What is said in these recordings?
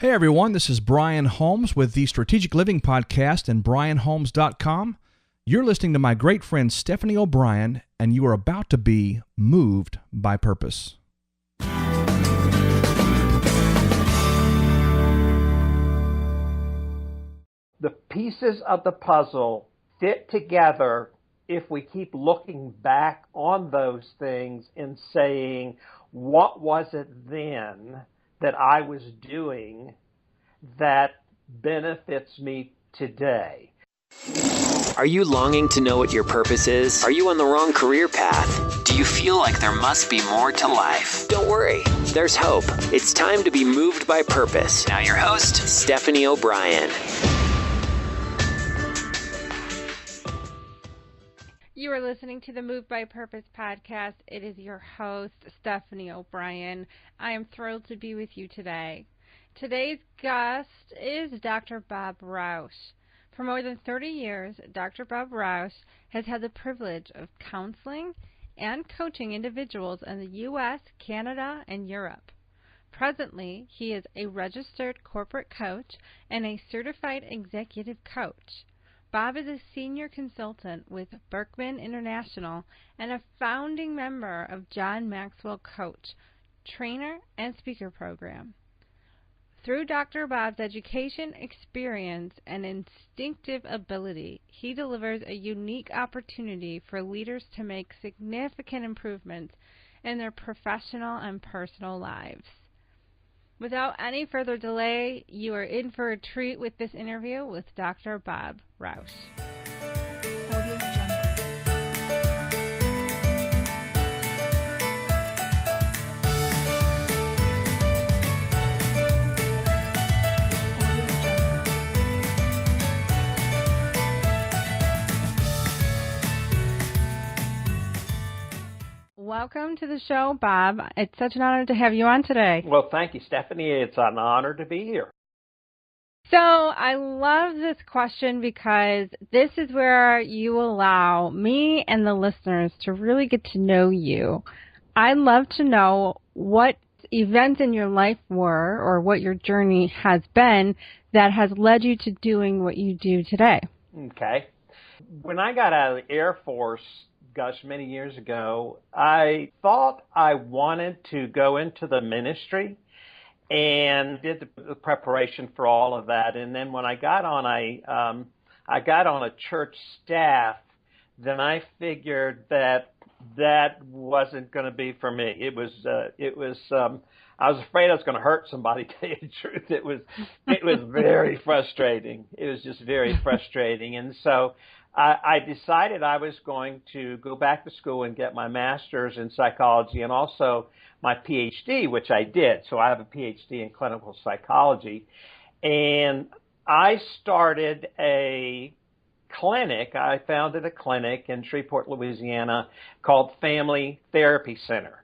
Hey everyone, this is Brian Holmes with the Strategic Living Podcast and BrianHolmes.com. You're listening to my great friend Stephanie O'Brien, and you are about to be moved by purpose. The pieces of the puzzle fit together if we keep looking back on those things and saying, what was it then that I was doing that benefits me today? Are you longing to know what your purpose is? Are you on the wrong career path? Do you feel like there must be more to life? Don't worry, there's hope. It's time to be moved by purpose. Now your host, Stephanie O'Brien. You are listening to the Moved by Purpose podcast. It is your host, Stephanie O'Brien. I am thrilled to be with you today. Today's guest is Dr. Bob Roush. For more than 30 years, Dr. Bob Roush has had the privilege of counseling and coaching individuals in the U.S., Canada, and Europe. Presently, he is a registered corporate coach and a certified executive coach. Bob is a senior consultant with Berkman International and a founding member of John Maxwell Coach, trainer, and speaker program. Through Dr. Bob's education, experience, and instinctive ability, he delivers a unique opportunity for leaders to make significant improvements in their professional and personal lives. Without any further delay, you are in for a treat with this interview with Dr. Bob Roush. Welcome to the show, Bob. It's such an honor to have you on today. Well, thank you, Stephanie. It's an honor to be here. So I love this question because this is where you allow me and the listeners to really get to know you. I'd love to know what events in your life were or what your journey has been that has led you to doing what you do today. Okay. When I got out of the Air Force, many years ago, I thought I wanted to go into the ministry and did the preparation for all of that. And then when I got on a church staff, then I figured that wasn't going to be for me. I was afraid I was going to hurt somebody, to tell you the truth. It was very frustrating. It was just very frustrating. And so I decided I was going to go back to school and get my master's in psychology and also my PhD, which I did. So I have a PhD in clinical psychology. And I started a clinic. I founded a clinic in Shreveport, Louisiana called Family Therapy Center.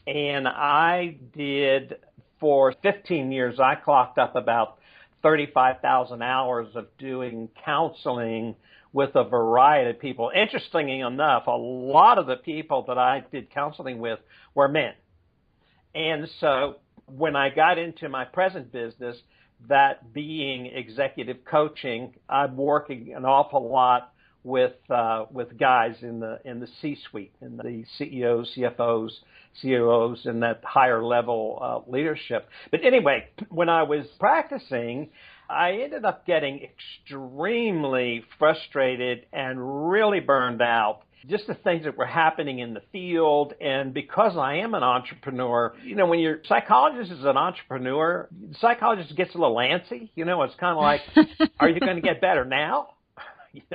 And I did, for 15 years, I clocked up about 35,000 hours of doing counseling with a variety of people. Interestingly enough, a lot of the people that I did counseling with were men. And so when I got into my present business, that being executive coaching, I'm working an awful lot with guys in the C-suite, in the CEOs, CFOs, COOs, and that higher level leadership. But anyway, when I was practicing, I ended up getting extremely frustrated and really burned out. Just the things that were happening in the field. And because I am an entrepreneur, when your psychologist is an entrepreneur, the psychologist gets a little antsy. It's kind of like, are you going to get better now?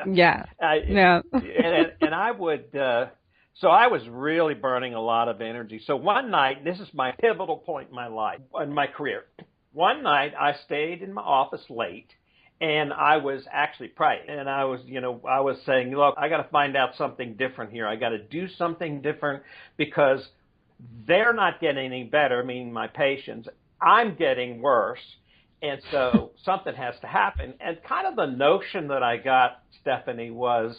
Yeah. And I would, so I was really burning a lot of energy. So one night, this is my pivotal point in my life, in my career. One night I stayed in my office late and I was actually praying. And I was saying, look, I got to find out something different here. I got to do something different because they're not getting any better, meaning my patients. I'm getting worse. And so something has to happen. And kind of the notion that I got, Stephanie, was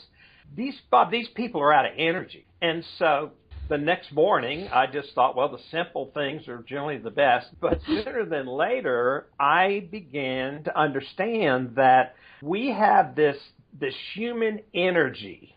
these people are out of energy. And so the next morning, I just thought, well, the simple things are generally the best. But sooner than later, I began to understand that we have this human energy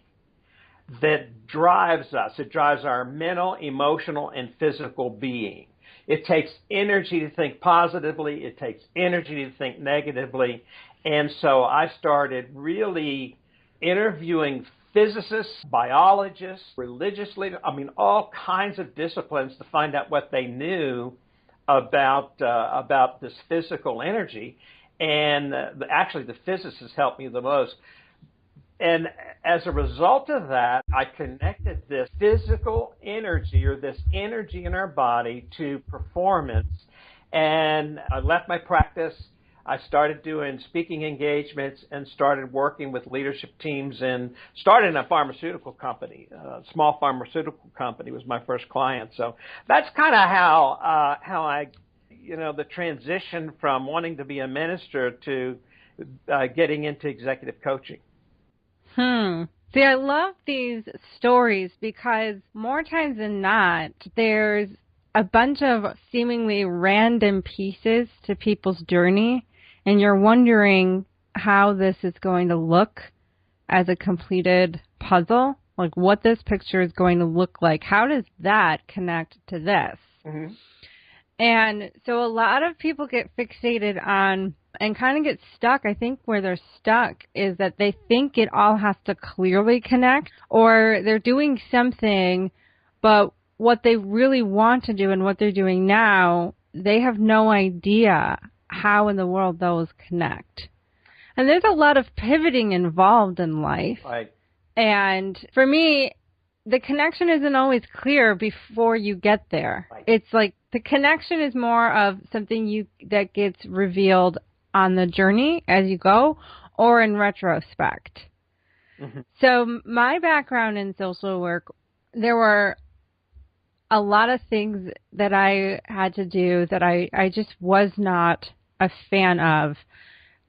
that drives us. It drives our mental, emotional, and physical being. It takes energy to think positively. It takes energy to think negatively. And so I started really interviewing physicists, biologists, religious leaders, all kinds of disciplines to find out what they knew about this physical energy. And actually, the physicists helped me the most. And as a result of that, I connected this physical energy or this energy in our body to performance. And I left my practice. I started doing speaking engagements and started working with leadership teams and started in a pharmaceutical company. A small pharmaceutical company was my first client. So that's kind of how I, the transition from wanting to be a minister to getting into executive coaching. See, I love these stories because more times than not, there's a bunch of seemingly random pieces to people's journey, and you're wondering how this is going to look as a completed puzzle, like what this picture is going to look like. How does that connect to this? Mm-hmm. And so a lot of people get fixated on and kind of get stuck. I think where they're stuck is that they think it all has to clearly connect, or they're doing something, but what they really want to do and what they're doing now, they have no idea how in the world those connect. And there's a lot of pivoting involved in life. Right. And for me, the connection isn't always clear before you get there. Right. It's like the connection is more of something that gets revealed on the journey as you go or in retrospect. Mm-hmm. So my background in social work, there were a lot of things that I had to do that I just was not a fan of,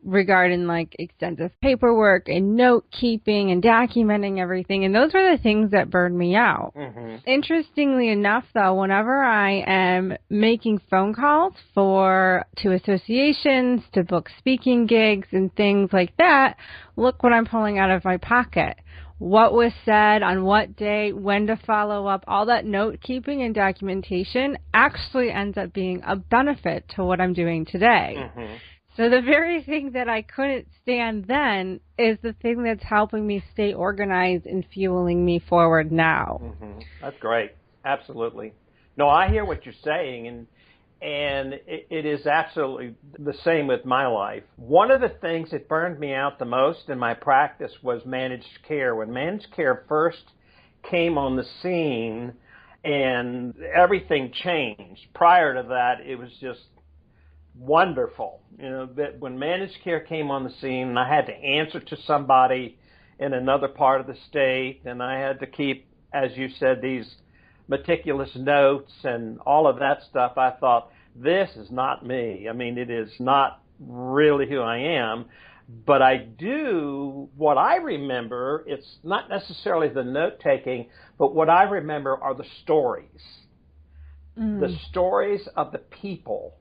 regarding like extensive paperwork and note keeping and documenting everything. And those were the things that burned me out. Mm-hmm. Interestingly enough, though, whenever I am making phone calls to associations, to book speaking gigs and things like that, look what I'm pulling out of my pocket. What was said on what day, when to follow up, all that note keeping and documentation actually ends up being a benefit to what I'm doing today. Mm-hmm. So the very thing that I couldn't stand then is the thing that's helping me stay organized and fueling me forward now. Mm-hmm. That's great. Absolutely. No, I hear what you're saying, and it is absolutely the same with my life. One of the things that burned me out the most in my practice was managed care. When managed care first came on the scene, and everything changed. Prior to that, it was just wonderful. That when managed care came on the scene and I had to answer to somebody in another part of the state, and I had to keep, as you said, these meticulous notes and all of that stuff, I thought, this is not me. It is not really who I am, but I do what I remember. It's not necessarily the note-taking, but what I remember are the stories. The stories of the people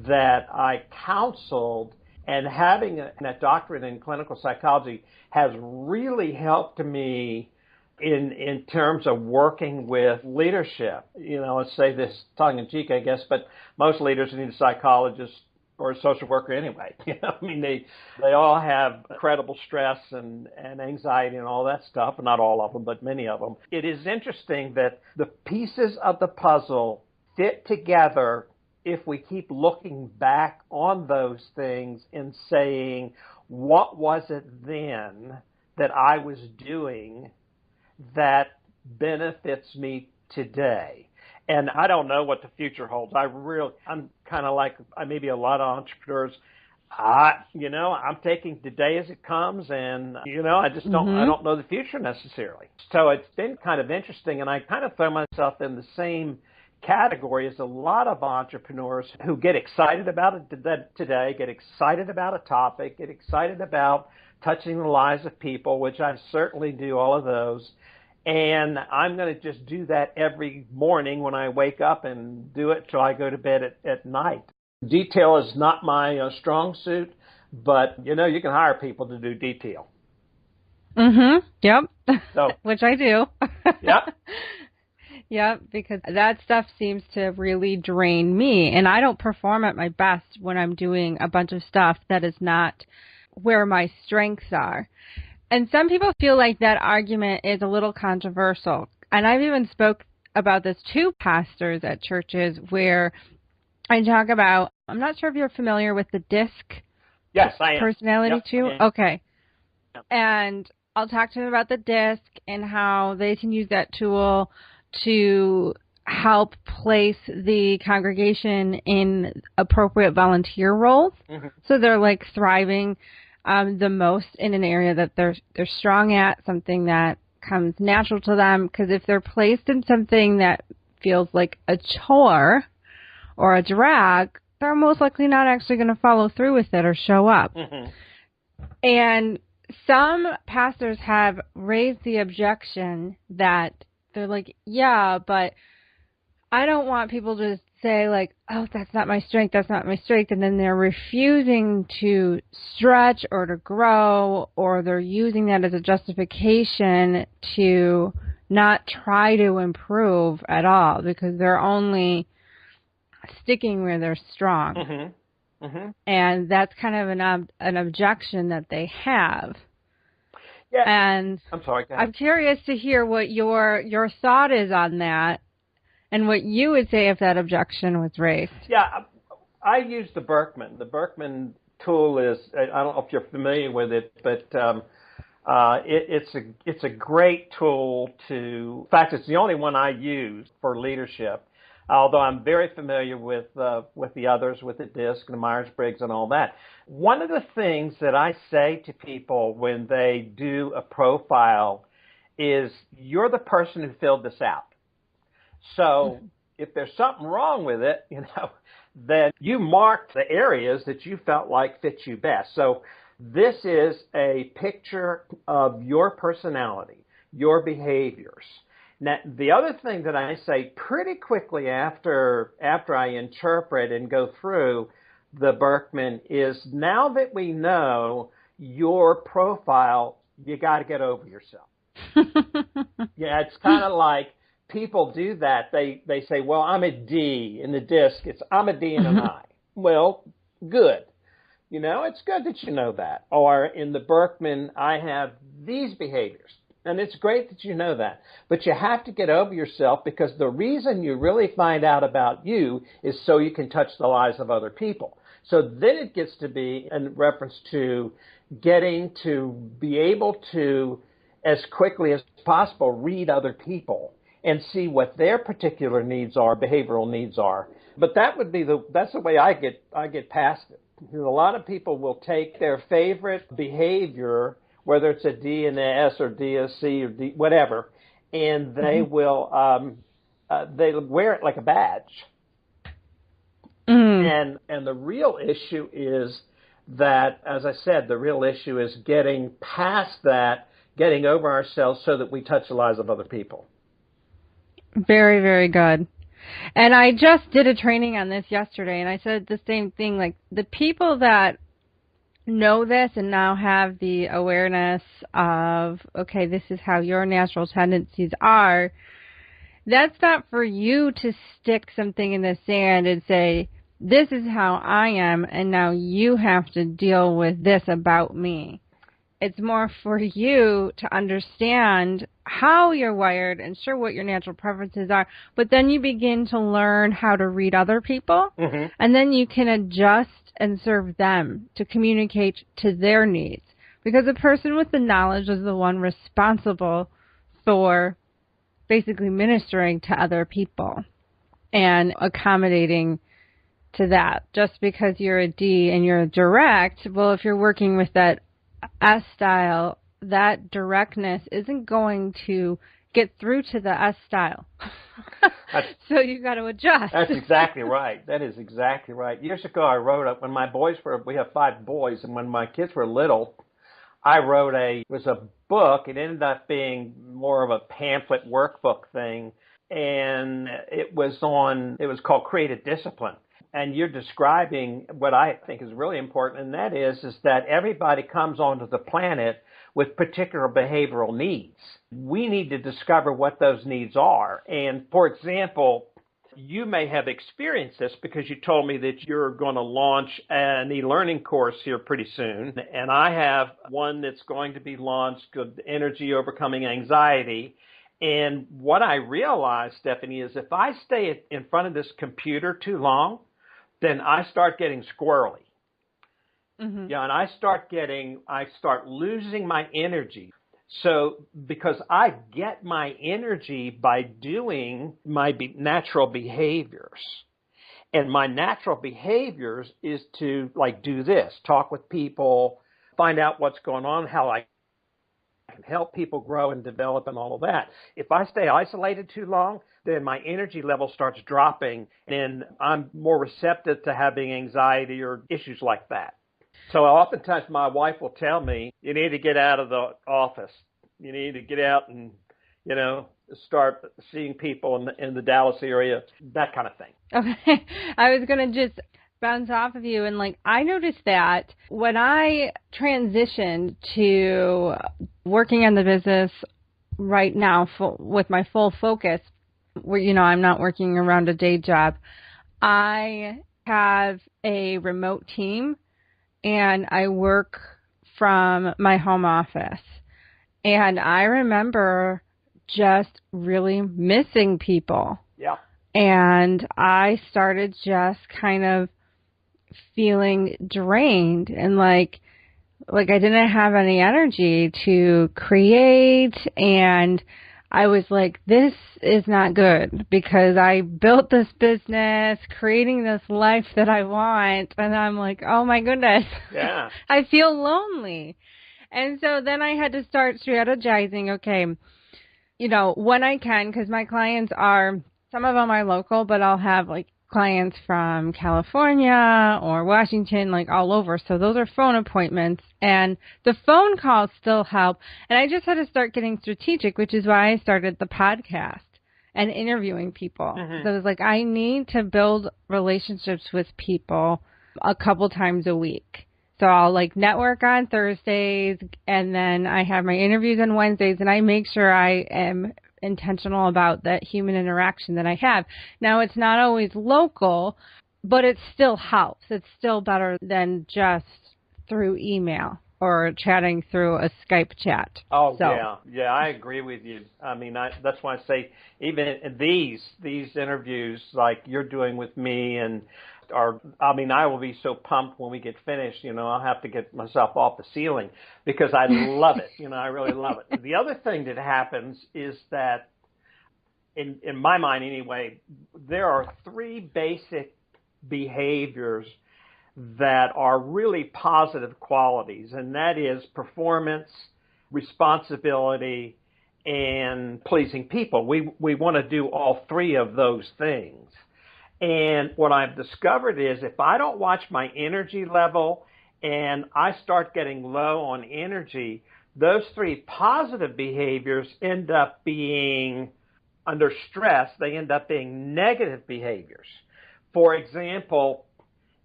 that I counseled, and having a doctorate in clinical psychology has really helped me in terms of working with leadership. Let's say this tongue-in-cheek, I guess, but most leaders need a psychologist or a social worker anyway. They all have incredible stress and anxiety and all that stuff, not all of them, but many of them. It is interesting that the pieces of the puzzle fit together if we keep looking back on those things and saying, what was it then that I was doing that benefits me today? And I don't know what the future holds. I'm kind of like maybe a lot of entrepreneurs. I'm taking the day as it comes, and I just don't. I don't know the future necessarily. So it's been kind of interesting, and I kind of throw myself in the same category as a lot of entrepreneurs who get excited about it today, get excited about a topic, get excited about touching the lives of people, which I certainly do all of those. And I'm going to just do that every morning when I wake up and do it till I go to bed at night. Detail is not my strong suit, but, you can hire people to do detail. Mm-hmm. Yep. So, which I do. Yep. Yep, because that stuff seems to really drain me. And I don't perform at my best when I'm doing a bunch of stuff that is not where my strengths are. And some people feel like that argument is a little controversial. And I've even spoke about this to pastors at churches where I talk about, I'm not sure if you're familiar with the DISC yes, I am. Personality Yep, too? Okay. Yep. And I'll talk to them about the DISC and how they can use that tool to help place the congregation in appropriate volunteer roles. Mm-hmm. So they're like thriving the most in an area that they're strong at, something that comes natural to them. Because if they're placed in something that feels like a chore or a drag, they're most likely not actually going to follow through with it or show up. Mm-hmm. And some pastors have raised the objection that they're like, yeah, but I don't want people to say like, oh, that's not my strength, that's not my strength, and then they're refusing to stretch or to grow, or they're using that as a justification to not try to improve at all because they're only sticking where they're strong. Mm-hmm. Mm-hmm. And that's kind of an objection that they have. Yeah. And I'm sorry. I'm curious to hear what your thought is on that and what you would say if that objection was raised. Yeah, I use the Berkman. The Berkman tool is, I don't know if you're familiar with it, but it's a great tool to, in fact, it's the only one I use for leadership. Although I'm very familiar with the others, with the DISC and the Myers-Briggs and all that. One of the things that I say to people when they do a profile is, you're the person who filled this out. So if there's something wrong with it, then you marked the areas that you felt like fit you best. So this is a picture of your personality, your behaviors. Now, the other thing that I say pretty quickly after I interpret and go through the Berkman is, now that we know your profile, you got to get over yourself. Yeah, it's kind of like people do that. They say, well, I'm a D in the DISC. I'm a D and an I. Well, good. It's good that you know that. Or in the Berkman, I have these behaviors. And it's great that you know that. But you have to get over yourself, because the reason you really find out about you is so you can touch the lives of other people. So then it gets to be in reference to getting to be able to, as quickly as possible, read other people and see what their particular needs are, behavioral needs are. But that's the way I get past it. A lot of people will take their favorite behavior, whether it's a D and an S or D, a C or D, whatever, and they will they'll wear it like a badge. Mm. And the real issue is that, as I said, the real issue is getting past that, getting over ourselves so that we touch the lives of other people. Very, very good. And I just did a training on this yesterday, and I said the same thing, like the people that know this and now have the awareness of, okay, this is how your natural tendencies are, that's not for you to stick something in the sand and say, this is how I am, and now you have to deal with this about me. It's more for you to understand how you're wired and sure what your natural preferences are, but then you begin to learn how to read other people, and then you can adjust and serve them to communicate to their needs. Because the person with the knowledge is the one responsible for basically ministering to other people and accommodating to that. Just because you're a D and you're direct, well, if you're working with that S style, that directness isn't going to get through to the S style. So you've got to adjust. That's exactly right. That is exactly right. Years ago, I wrote up, we have 5 boys, and when my kids were little, I wrote it was a book. It ended up being more of a pamphlet workbook thing. And it was called Creative Discipline. And you're describing what I think is really important, and that is that everybody comes onto the planet with particular behavioral needs. We need to discover what those needs are. And for example, you may have experienced this because you told me that you're going to launch an e-learning course here pretty soon. And I have one that's going to be launched called Energy Overcoming Anxiety. And what I realized, Stephanie, is if I stay in front of this computer too long, then I start getting squirrely. Mm-hmm. Yeah, and I start losing my energy. So because I get my energy by doing my natural behaviors. And my natural behaviors is to do this, talk with people, find out what's going on, how I can help people grow and develop and all of that. If I stay isolated too long, then my energy level starts dropping and I'm more receptive to having anxiety or issues like that. So oftentimes my wife will tell me, you need to get out of the office. You need to get out and, start seeing people in the Dallas area, that kind of thing. Okay. I was going to just bounce off of you. And I noticed that when I transitioned to working on the business right now with my full focus, where, I'm not working around a day job, I have a remote team and I work from my home office. And I remember just really missing people. Yeah. And I started just kind of feeling drained and like I didn't have any energy to create. And I was like, this is not good because I built this business, creating this life that I want. And I'm like, oh my goodness. Yeah. I feel lonely. And so then I had to start strategizing, okay, when I can, because my clients some of them are local, but I'll have clients from California or Washington, all over. So those are phone appointments and the phone calls still help. And I just had to start getting strategic, which is why I started the podcast and interviewing people. Mm-hmm. So it was I need to build relationships with people a couple times a week. So I'll network on Thursdays and then I have my interviews on Wednesdays and I make sure I am intentional about that human interaction that I have. Now, it's not always local, but it still helps. It's still better than just through email or chatting through a Skype chat. Oh, so. Yeah, I agree with you. I mean, that's why I say even in these interviews like you're doing with me I will be so pumped when we get finished, I'll have to get myself off the ceiling because I love it. I really love it. The other thing that happens is that in my mind anyway, there are three basic behaviors that are really positive qualities, and that is performance, responsibility, and pleasing people. We want to do all three of those things. And what I've discovered is if I don't watch my energy level and I start getting low on energy, those three positive behaviors end up being under stress. They end up being negative behaviors. For example,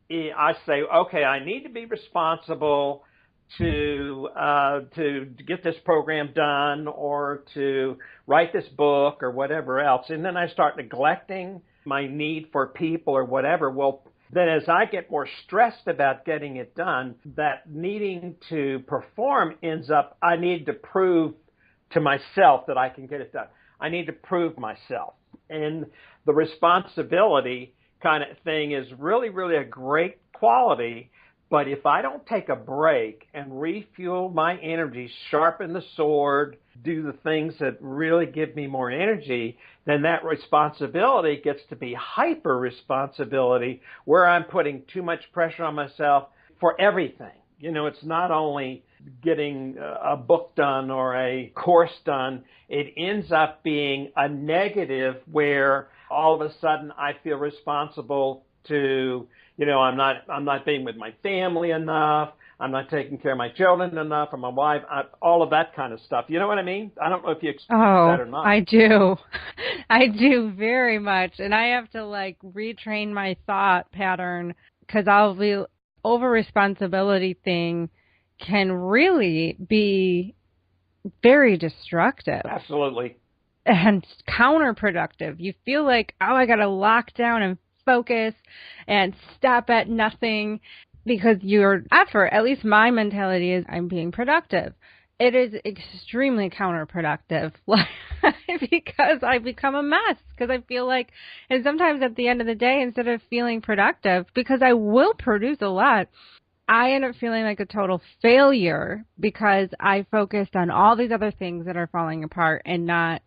I say, okay, I need to be responsible to get this program done or to write this book or whatever else. And then I start neglecting my need for people or whatever. Well, then as I get more stressed about getting it done, that needing to perform ends up, I need to prove to myself that I can get it done. I need to prove myself. And the responsibility kind of thing is really, really a great quality. But if I don't take a break and refuel my energy, sharpen the sword, do the things that really give me more energy, then that responsibility gets to be hyper responsibility where I'm putting too much pressure on myself for everything. It's not only getting a book done or a course done. It ends up being a negative where all of a sudden I feel responsible to, I'm not being with my family enough. I'm not taking care of my children enough or my wife, all of that kind of stuff. You know what I mean? I don't know if you experience that or not. I do. I do very much. And I have to like retrain my thought pattern because I'll be over responsibility thing can really be very destructive. Absolutely. And counterproductive. You feel like, oh, I got to lock down and focus and stop at nothing because your effort, at least my mentality is I'm being productive. It is extremely counterproductive because I become a mess because I feel like, and sometimes at the end of the day, instead of feeling productive, because I will produce a lot, I end up feeling like a total failure because I focused on all these other things that are falling apart and not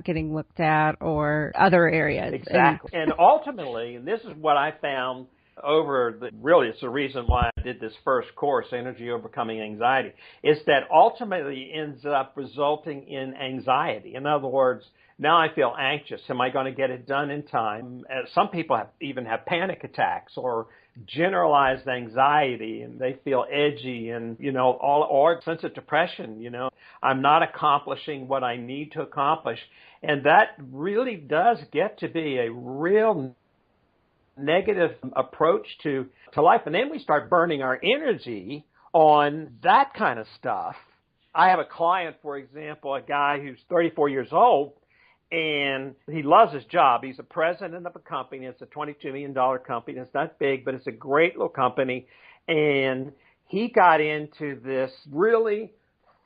getting looked at or other areas. Exactly. And ultimately, and this is what I found really it's the reason why I did this first course, Energy Overcoming Anxiety, is that ultimately ends up resulting in anxiety. In other words, now I feel anxious. Am I going to get it done in time? Some people even have panic attacks or generalized anxiety, and they feel edgy and, or sense of depression, I'm not accomplishing what I need to accomplish. And that really does get to be a real negative approach to life. And then we start burning our energy on that kind of stuff. I have a client, for example, a guy who's 34 years old, and he loves his job. He's the president of a company. It's a $22 million company. It's not big, but it's a great little company. And he got into this really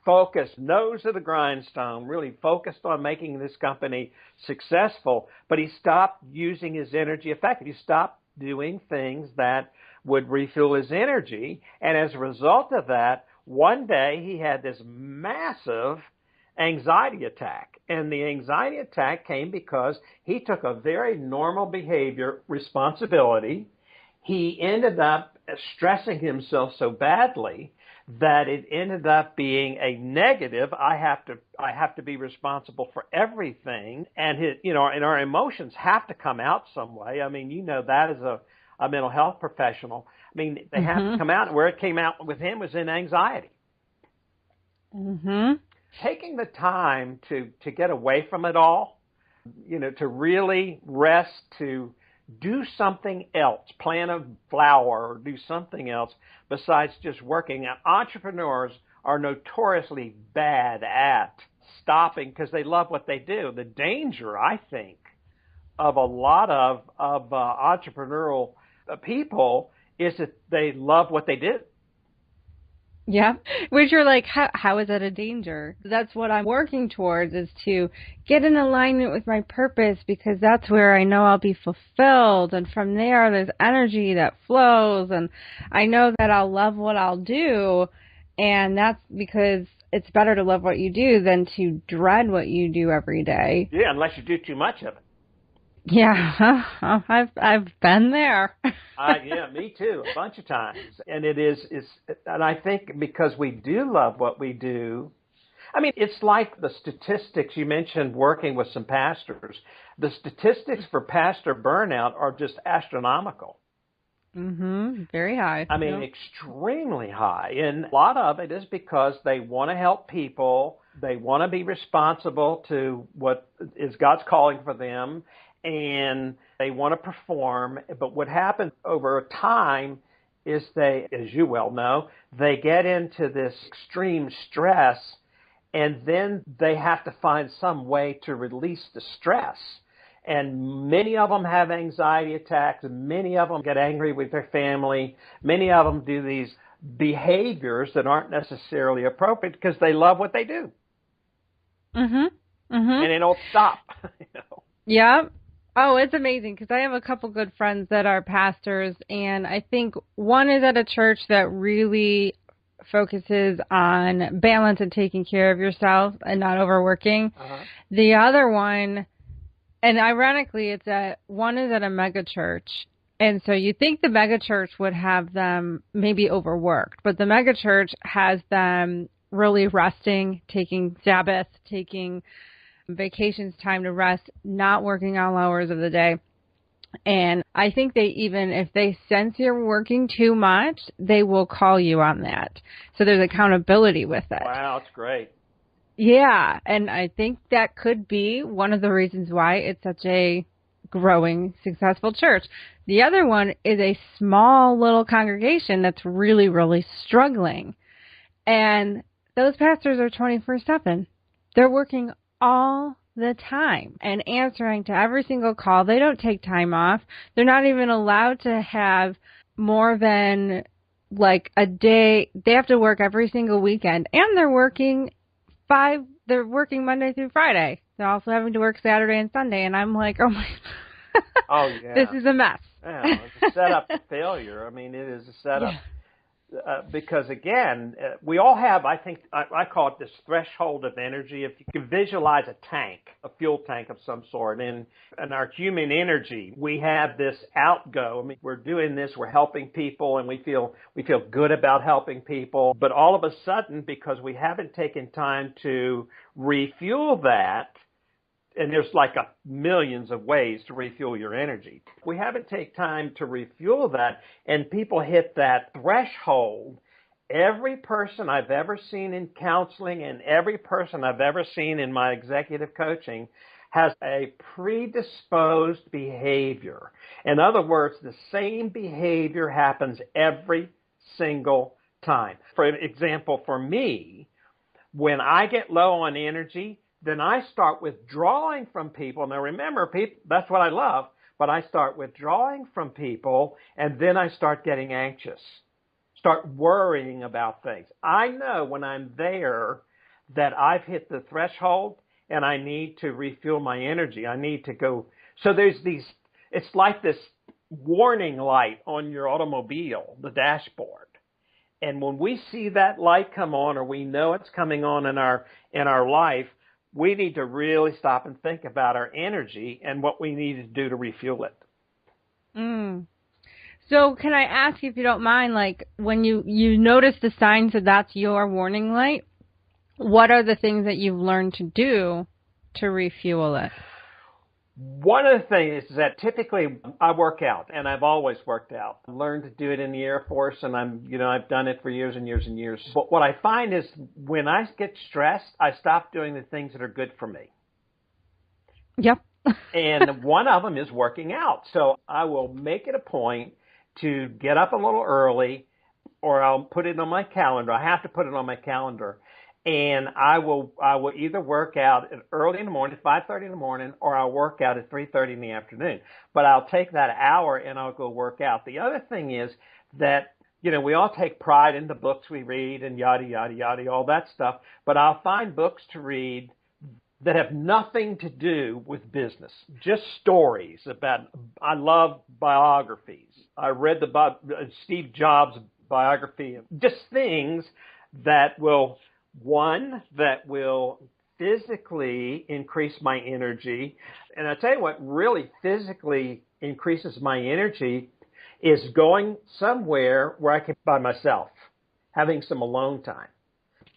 focused, nose to the grindstone, really focused on making this company successful. But he stopped using his energy effectively. He stopped doing things that would refuel his energy. And as a result of that, one day he had this massive anxiety attack. And the anxiety attack came because he took a very normal behavior responsibility. He ended up stressing himself so badly that it ended up being a negative. I have to be responsible for everything. And and our emotions have to come out some way. I mean, that as a mental health professional. I mean, they have to come out. And where it came out with him was in anxiety. Mm-hmm. Taking the time to get away from it all, to really rest, to do something else, plant a flower or do something else besides just working. Now, entrepreneurs are notoriously bad at stopping because they love what they do. The danger, I think, of a lot of entrepreneurial people is that they love what they do. Yeah, which you're like, how is that a danger? That's what I'm working towards, is to get in alignment with my purpose, because that's where I know I'll be fulfilled. And from there's energy that flows, and I know that I'll love what I'll do. And that's because it's better to love what you do than to dread what you do every day. Yeah, unless you do too much of it. Yeah, I've been there. Yeah, me too, a bunch of times. And and I think because we do love what we do, I mean, it's like the statistics you mentioned working with some pastors. The statistics for pastor burnout are just astronomical. Mm-hmm. Very high. I mean, extremely high. And a lot of it is because they want to help people. They want to be responsible to what is God's calling for them. And they want to perform. But what happens over time is they, as you well know, they get into this extreme stress, and then they have to find some way to release the stress. And many of them have anxiety attacks, and many of them get angry with their family. Many of them do these behaviors that aren't necessarily appropriate because they love what they do. Mm-hmm. Mm-hmm. And they don't stop. Yeah. Oh, it's amazing, because I have a couple good friends that are pastors, and I think one is at a church that really focuses on balance and taking care of yourself and not overworking. Uh-huh. The other one, and ironically, one is at a mega church. And so you think the mega church would have them maybe overworked, but the mega church has them really resting, taking Sabbath, taking vacations, time to rest, not working all hours of the day. And I think they even, if they sense you're working too much, they will call you on that. So there's accountability with it. Wow, that's great. Yeah, and I think that could be one of the reasons why it's such a growing, successful church. The other one is a small little congregation that's really, really struggling. And those pastors are 24/7. They're working all the time and answering to every single call. They don't take time off. They're not even allowed to have more than like a day. They have to work every single weekend, and they're working Monday through Friday. They're also having to work Saturday and Sunday, and I'm like, oh my, oh yeah, this is a mess. Yeah, it's a setup for failure. I mean, it is a setup. Yeah. Because again, we all have, I think, I call it this threshold of energy. If you can visualize a tank, a fuel tank of some sort, in our human energy, we have this outgo. I mean, we're doing this, we're helping people, and we feel good about helping people. But all of a sudden, because we haven't taken time to refuel that, and there's like millions of ways to refuel your energy. We haven't taken time to refuel that, and people hit that threshold. Every person I've ever seen in counseling and every person I've ever seen in my executive coaching has a predisposed behavior. In other words, the same behavior happens every single time. For example, for me, when I get low on energy, then I start withdrawing from people. Now remember, that's what I love, but I start withdrawing from people, and then I start getting anxious, start worrying about things. I know when I'm there that I've hit the threshold and I need to refuel my energy. I need to go. So it's like this warning light on your automobile, the dashboard. And when we see that light come on, or we know it's coming on in our life, we need to really stop and think about our energy and what we need to do to refuel it. So can I ask you, if you don't mind, like when you notice the signs that that's your warning light, what are the things that you've learned to do to refuel it? One of the things is that typically I work out, and I've always worked out. I learned to do it in the Air Force, and I've done it for years and years and years. But what I find is when I get stressed, I stop doing the things that are good for me. Yep. And one of them is working out. So I will make it a point to get up a little early, or I'll put it on my calendar. I have to put it on my calendar. And I will either work out early in the morning, 5:30 in the morning, or I'll work out at 3:30 in the afternoon. But I'll take that hour and I'll go work out. The other thing is that, we all take pride in the books we read and yada, yada, yada, all that stuff. But I'll find books to read that have nothing to do with business, just stories I love biographies. I read the Steve Jobs biography, just things that will physically increase my energy. And I tell you what really physically increases my energy is going somewhere where I can be by myself, having some alone time.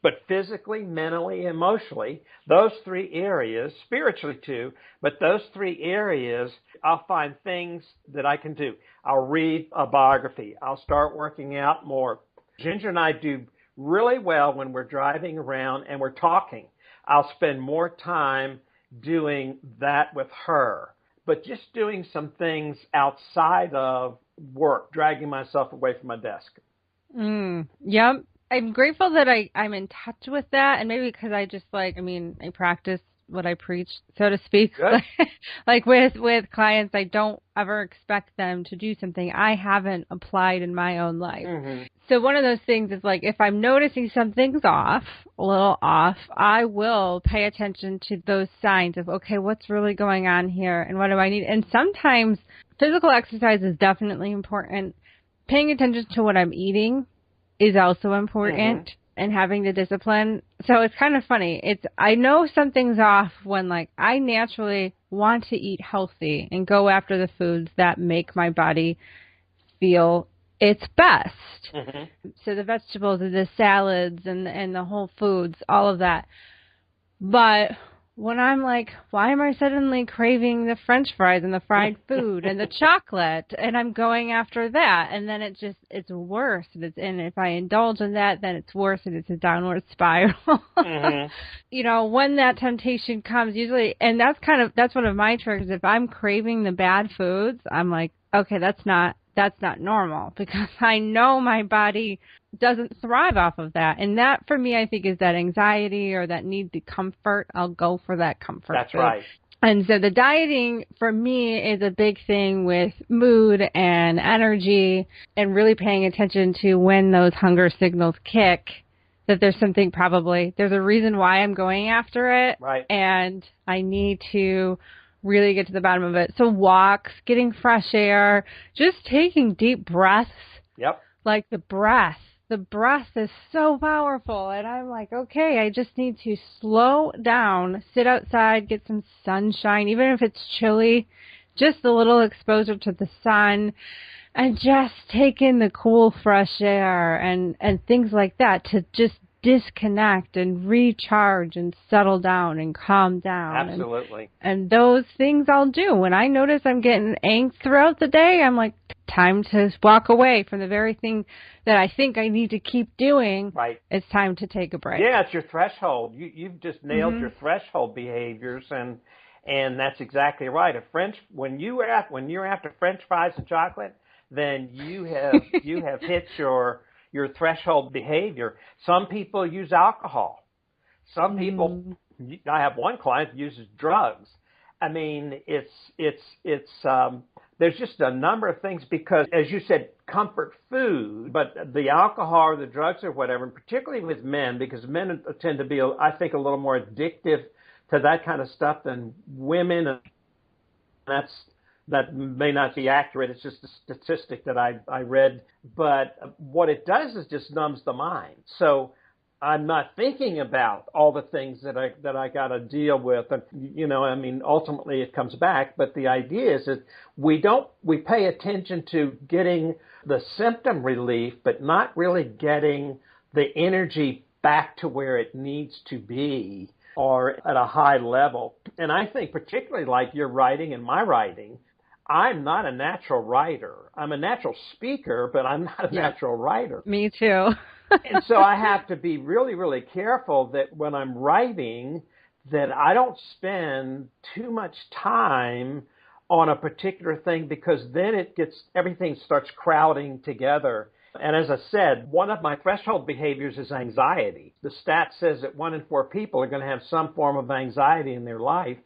But physically, mentally, emotionally, those three areas, spiritually too, but those three areas, I'll find things that I can do. I'll read a biography. I'll start working out more. Ginger and I do really well when we're driving around and we're talking. I'll spend more time doing that with her. But just doing some things outside of work, dragging myself away from my desk. Yep. I'm grateful that I'm in touch with that, and maybe because I practice what I preach, so to speak. Like with clients, I don't ever expect them to do something I haven't applied in my own life. Mm-hmm. So one of those things is like, if I'm noticing something's a little off, I will pay attention to those signs of, okay, what's really going on here and what do I need? And sometimes physical exercise is definitely important. Paying attention to what I'm eating is also important, and having the discipline. So it's kind of funny. I know something's off when I naturally want to eat healthy and go after the foods that make my body feel its best. Mm-hmm. So the vegetables and the salads and the whole foods, all of that. But when I'm like, why am I suddenly craving the French fries and the fried food and the chocolate, and I'm going after that, and then it's worse. And if I indulge in that, then it's worse, and it's a downward spiral. Mm-hmm. You know, when that temptation comes, usually, and that's one of my triggers. If I'm craving the bad foods, I'm like, okay, that's not normal, because I know my body doesn't thrive off of that. And that, for me, I think is that anxiety or that need to comfort. I'll go for that comfort. That's food. right. And so the dieting, for me, is a big thing with mood and energy, and really paying attention to when those hunger signals kick, that there's a reason why I'm going after it. Right. And I need to really get to the bottom of it. So walks, getting fresh air, just taking deep breaths. Yep. Like the breath is so powerful. And I'm like, okay, I just need to slow down, sit outside, get some sunshine, even if it's chilly, just a little exposure to the sun, and just take in the cool, fresh air and things like that, to just disconnect and recharge and settle down and calm down. Absolutely. And those things I'll do. When I notice I'm getting angst throughout the day, I'm like, time to walk away from the very thing that I think I need to keep doing. Right. It's time to take a break. Yeah, it's your threshold. You've just nailed your threshold behaviors, and that's exactly right. When you're after French fries and chocolate, then you have hit your threshold behavior. Some people use alcohol. Some people, I have one client who uses drugs. I mean, there's just a number of things, because, as you said, comfort food, but the alcohol or the drugs or whatever, and particularly with men, because men tend to be, I think, a little more addictive to that kind of stuff than women. And that may not be accurate. It's just a statistic that I read. But what it does is just numbs the mind. So I'm not thinking about all the things that I got to deal with. And, ultimately it comes back. But the idea is that we pay attention to getting the symptom relief, but not really getting the energy back to where it needs to be, or at a high level. And I think particularly like your writing and my writing, I'm not a natural writer. I'm a natural speaker, but I'm not a natural writer. Me too. And so I have to be really, really careful that when I'm writing, that I don't spend too much time on a particular thing, because then everything starts crowding together. And as I said, one of my threshold behaviors is anxiety. The stat says that 1 in 4 people are going to have some form of anxiety in their life.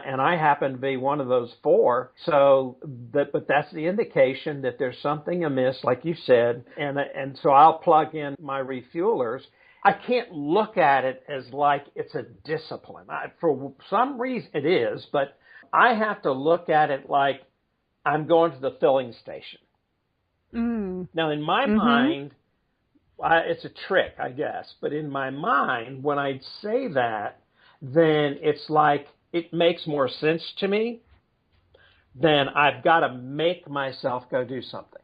And I happen to be one of those 4. But that's the indication that there's something amiss, like you said. And so I'll plug in my refuelers. I can't look at it as like it's a discipline. For some reason it is, but I have to look at it like I'm going to the filling station. Now, in my mind, it's a trick, I guess. But in my mind, when I say that, then it's like, it makes more sense to me than I've got to make myself go do something.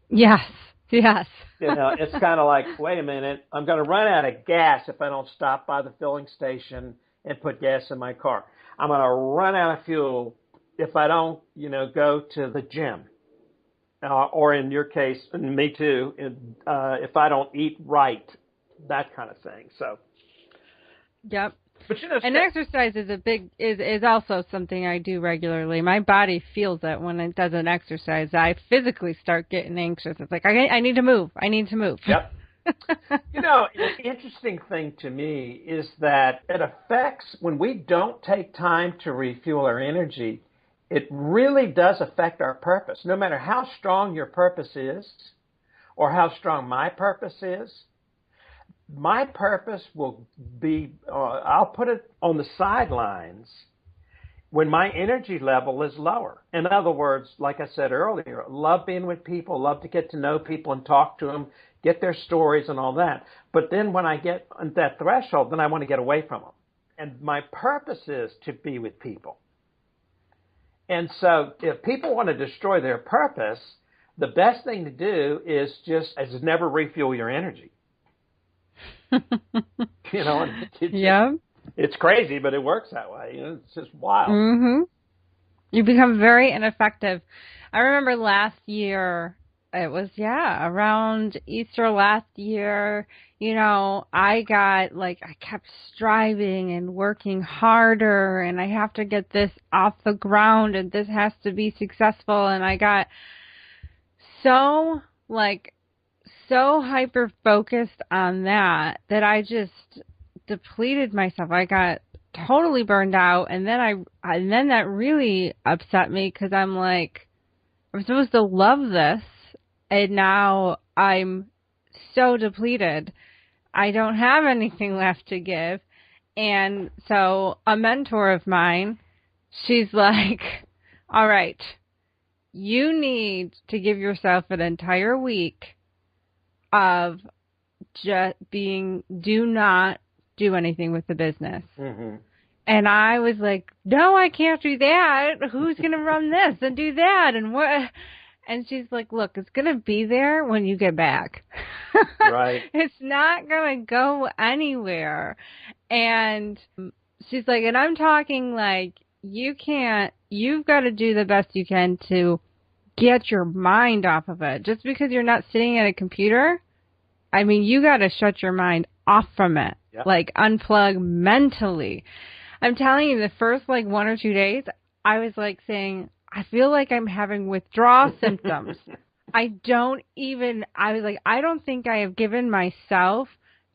Yes. It's kind of like, wait a minute, I'm going to run out of gas if I don't stop by the filling station and put gas in my car. I'm going to run out of fuel if I don't, go to the gym. Or in your case, and me too, if I don't eat right, that kind of thing. So. Yep. But and exercise is also something I do regularly. My body feels it when it doesn't exercise. I physically start getting anxious. It's like, I need to move. Yep. The interesting thing to me is that it affects, when we don't take time to refuel our energy, it really does affect our purpose. No matter how strong your purpose is, or how strong my purpose is, my purpose will be, I'll put it on the sidelines when my energy level is lower. In other words, like I said earlier, love being with people, love to get to know people and talk to them, get their stories and all that. But then when I get on that threshold, then I want to get away from them. And my purpose is to be with people. And so if people want to destroy their purpose, the best thing to do is never refuel your energy. Yeah. It's crazy, but it works that way. It's just wild. Mm-hmm. You become very ineffective. I remember last year, it was, around Easter last year, I kept striving and working harder, and I have to get this off the ground, and this has to be successful, and I got so hyper-focused on that I just depleted myself. I got totally burned out, and then that really upset me because I'm like, I'm supposed to love this, and now I'm so depleted. I don't have anything left to give. And so a mentor of mine, she's like, all right, you need to give yourself an entire week of just do not do anything with the business. Mm-hmm. And I was like, no, I can't do that. Who's going to run this and do that? And what? And she's like, look, it's going to be there when you get back. Right. It's not going to go anywhere. And she's like, and I'm talking like, you've got to do the best you can to get your mind off of it. Just because you're not sitting at a computer, I mean, you got to shut your mind off from it. Yep. Like unplug mentally. I'm telling you, the first 1 or 2 days, I was saying, I feel like I'm having withdrawal symptoms. I don't think I have given myself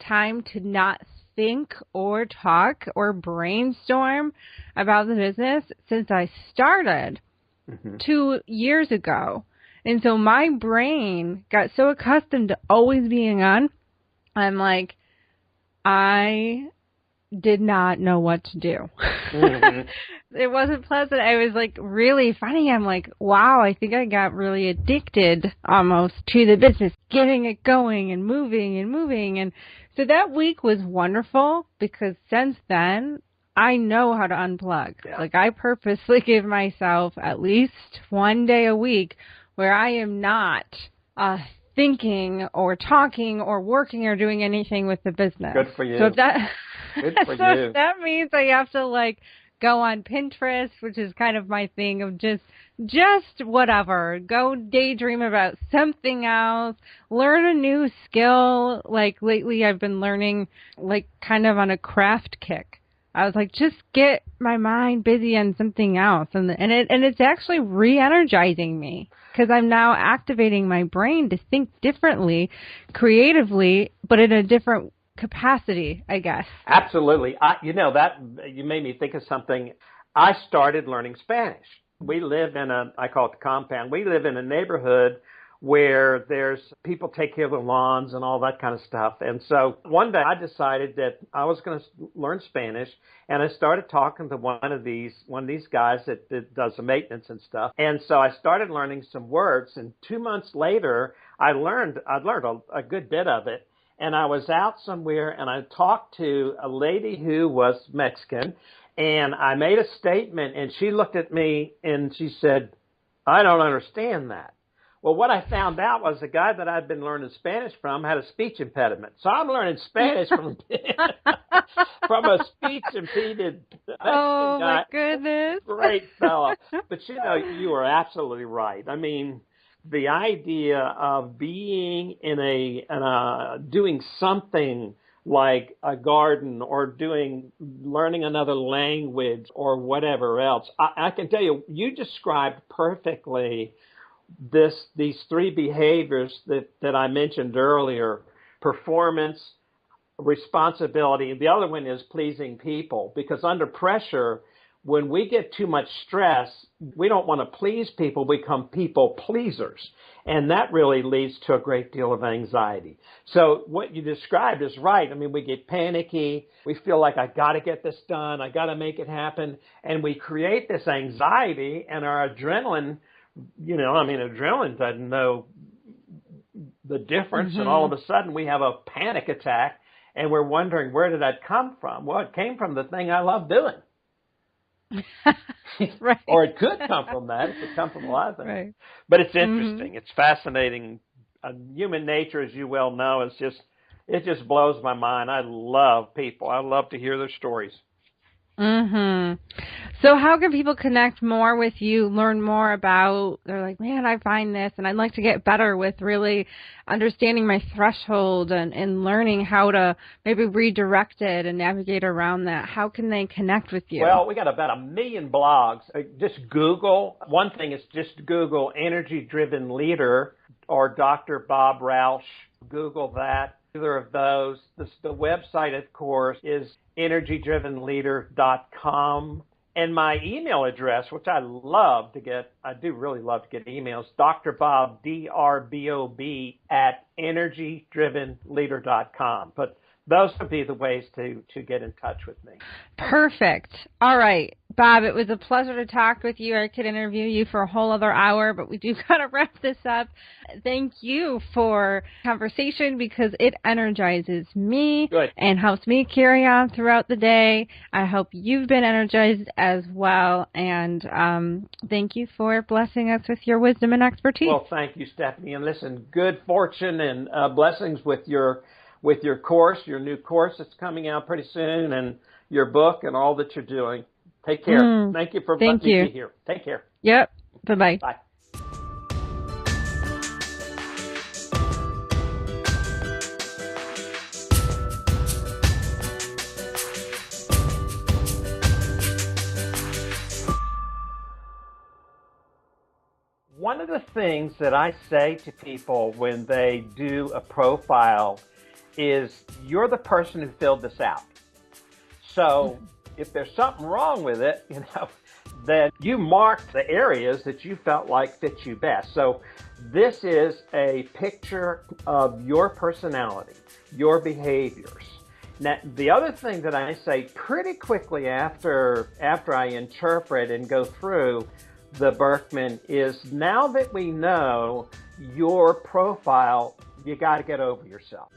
time to not think or talk or brainstorm about the business since I started 2 years ago. And so my brain got so accustomed to always being on, I'm like, I did not know what to do. Mm-hmm. It wasn't pleasant. I was really funny. I'm like, wow, I think I got really addicted almost to the business, getting it going and moving. And so that week was wonderful because since then, I know how to unplug. Yeah. I purposely give myself at least 1 day a week where I am not thinking or talking or working or doing anything with the business. Good for you. So if that, Good for so you. If that means I have to go on Pinterest, which is kind of my thing of just whatever, go daydream about something else, learn a new skill. Lately I've been learning kind of on a craft kick. I was just get my mind busy on something else, and it's actually re-energizing me because I'm now activating my brain to think differently, creatively, but in a different capacity, I guess. Absolutely. That you made me think of something. I started learning Spanish. We live I call it the compound. We live in a neighborhood where there's people take care of the lawns and all that kind of stuff. And so one day I decided that I was going to learn Spanish, and I started talking to one of these guys that does the maintenance and stuff. And so I started learning some words, and 2 months later I'd learned a good bit of it. And I was out somewhere, and I talked to a lady who was Mexican, and I made a statement, and she looked at me, and she said, I don't understand that. Well, what I found out was the guy that I'd been learning Spanish from had a speech impediment. So I'm learning Spanish from a speech-impeded Mexican guy. Oh, my goodness. Great fellow. But, you are absolutely right. I mean, the idea of being doing something like a garden or learning another language or whatever else. I can tell you, you described perfectly these three behaviors that I mentioned earlier: performance, responsibility, and the other one is pleasing people. Because under pressure, when we get too much stress, we don't want to please people, we become people pleasers. And that really leads to a great deal of anxiety. So what you described is right. I mean, we get panicky. We feel like I got to get this done. I got to make it happen. And we create this anxiety, and our adrenaline, adrenaline doesn't know the difference. Mm-hmm. And all of a sudden we have a panic attack, and we're wondering, where did that come from? Well, it came from the thing I love doing. Right. Or it could come from that. It could come from a lot of things. Right. But it's interesting. Mm-hmm. It's fascinating. Human nature, as you well know, is it just blows my mind. I love people. I love to hear their stories. So how can people connect more with you, learn more about, they're like, man, I find this, and I'd like to get better with really understanding my threshold and learning how to maybe redirect it and navigate around that. How can they connect with you? Well, we got about 1 million blogs. Just Google. One thing is just Google Energy Driven Leader or Dr. Bob Rausch. Google that. Either of those. The website, of course, is energydrivenleader.com. And my email address, which I love to get, I do really love to get emails, drbob, DRBOB, at energydrivenleader.com. But those would be the ways to get in touch with me. Perfect. All right. Bob, it was a pleasure to talk with you. I could interview you for a whole other hour, but we do got to wrap this up. Thank you for conversation because it energizes me and helps me carry on throughout the day. I hope you've been energized as well. And thank you for blessing us with your wisdom and expertise. Well, thank you, Stephanie. And listen, good fortune and blessings with your course, your new course that's coming out pretty soon, and your book and all that you're doing. Take care. Thank you for letting me be here. Take care. Yep. Bye-bye. Bye. One of the things that I say to people when they do a profile is, you're the person who filled this out. So if there's something wrong with it, then you marked the areas that you felt like fit you best. So this is a picture of your personality, your behaviors. Now, the other thing that I say pretty quickly after I interpret and go through the Birkman is, now that we know your profile, you got to get over yourself.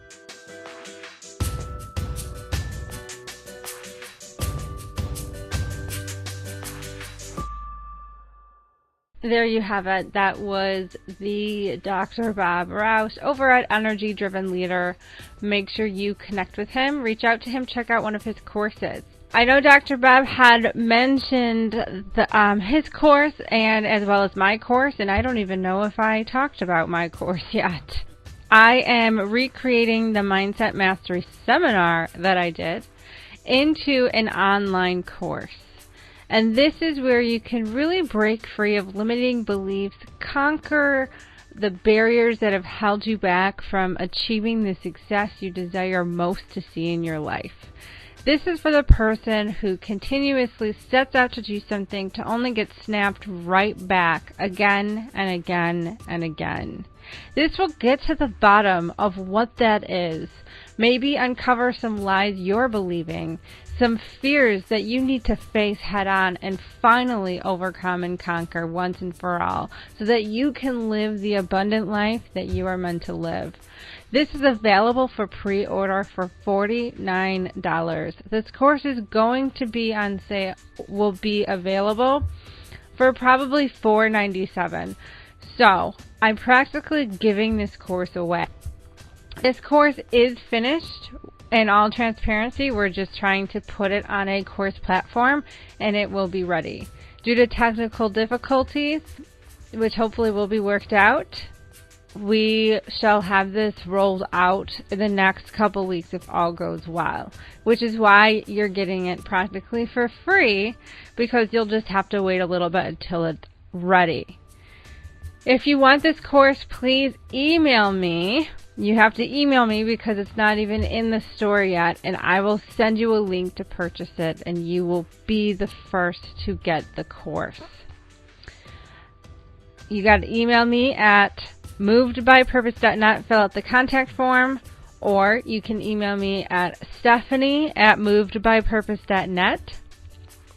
There you have it. That was the Dr. Bob Rausch over at Energy Driven Leader. Make sure you connect with him, reach out to him, check out one of his courses. I know Dr. Bob had mentioned his course and as well as my course, and I don't even know if I talked about my course yet. I am recreating the Mindset Mastery seminar that I did into an online course. And this is where you can really break free of limiting beliefs, conquer the barriers that have held you back from achieving the success you desire most to see in your life. This is for the person who continuously sets out to do something to only get snapped right back again and again and again. This will get to the bottom of what that is. Maybe uncover some lies you're believing, some fears that you need to face head on and finally overcome and conquer once and for all, so that you can live the abundant life that you are meant to live. This is available for pre-order for $49. This course is going to be on sale, will be available for probably $4.97. So I'm practically giving this course away. This course is finished. In all transparency, we're just trying to put it on a course platform and it will be ready. Due to technical difficulties, which hopefully will be worked out, we shall have this rolled out in the next couple weeks if all goes well, which is why you're getting it practically for free, because you'll just have to wait a little bit until it's ready. If you want this course, please email me. You have to email me because it's not even in the store yet, and I will send you a link to purchase it, and you will be the first to get the course. You got to email me at movedbypurpose.net, fill out the contact form, or you can email me at stephanie@movedbypurpose.net,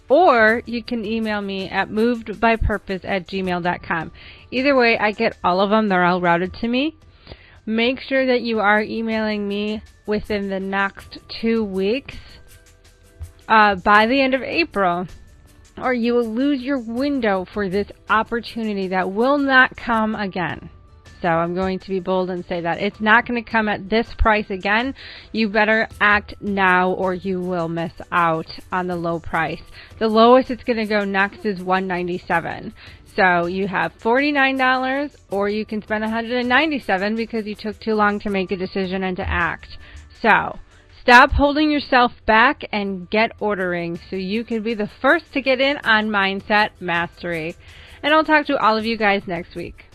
or you can email me at movedbypurpose@gmail.com. Either way, I get all of them. They're all routed to me. Make sure that you are emailing me within the next 2 weeks by the end of April, or you will lose your window for this opportunity that will not come again. So I'm going to be bold and say that it's not going to come at this price again. You better act now or you will miss out on the low price. The lowest it's going to go next is $197. So you have $49, or you can spend $197 because you took too long to make a decision and to act. So stop holding yourself back and get ordering so you can be the first to get in on Mindset Mastery. And I'll talk to all of you guys next week.